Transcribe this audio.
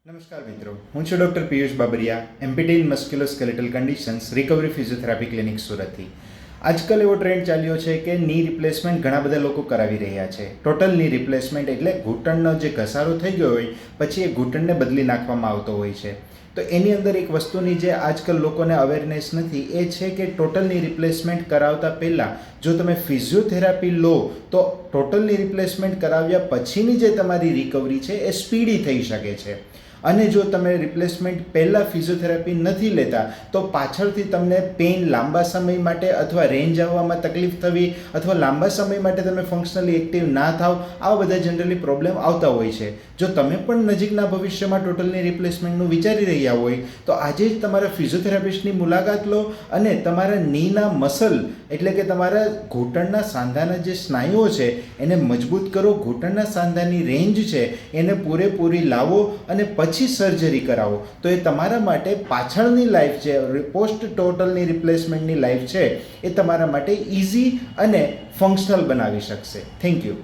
નમસ્કાર મિત્રો, હું છું ડૉક્ટર પિયુષ બાબરિયા, એમ્પિટેલ musculoskeletal conditions recovery physiotherapy clinic સુરતથી. આજકાલ એવો ટ્રેન્ડ ચાલ્યો છે કે ની રિપ્લેસમેન્ટ ઘણા બધા લોકો કરાવી રહ્યા છે. ટોટલ ની રિપ્લેસમેન્ટ એટલે ઘૂંટણનો જે ઘસારો થઈ ગયો હોય પછી એ ઘૂંટણને બદલી નાખવામાં આવતો હોય છે. તો એની અંદર એક વસ્તુની જે આજકાલ લોકોને અવેરનેસ નથી એ છે કે ટોટલની રિપ્લેસમેન્ટ કરાવતા પહેલાં જો તમે ફિઝિયોથેરાપી લો તો ટોટલની રિપ્લેસમેન્ટ કરાવ્યા પછીની જે તમારી રિકવરી છે એ સ્પીડી થઈ શકે છે. અને જો તમે રિપ્લેસમેન્ટ પહેલાં ફિઝિયોથેરાપી નથી લેતા તો પાછળથી તમને પેઇન લાંબા સમય માટે અથવા રેન્જ આવવામાં તકલીફ થવી અથવા લાંબા સમય માટે તમે ફંક્શનલી એક્ટિવ ના થાવ, આવા બધા જનરલી પ્રોબ્લેમ આવતા હોય છે. જો તમે પણ નજીકના ભવિષ્યમાં ટોટલની રિપ્લેસમેન્ટનું વિચારી રહ્યા હોય તો આજે જ તમારા ફિઝિયોથેરાપિસ્ટની મુલાકાત લો અને તમારા નીના મસલ એટલે કે તમારા ઘૂંટણના સાંધાના જે સ્નાયુઓ છે એને મજબૂત કરો, ઘૂંટણના સાંધાની રેન્જ છે એને પૂરેપૂરી લાવો અને પછી સર્જરી કરાવો તો એ તમારા માટે પાછળની લાઈફ છે, પોસ્ટ ટોટલની રિપ્લેસમેન્ટની લાઈફ છે એ તમારા માટે ઇઝી અને ફંક્શનલ બનાવી શકશે. Thank you.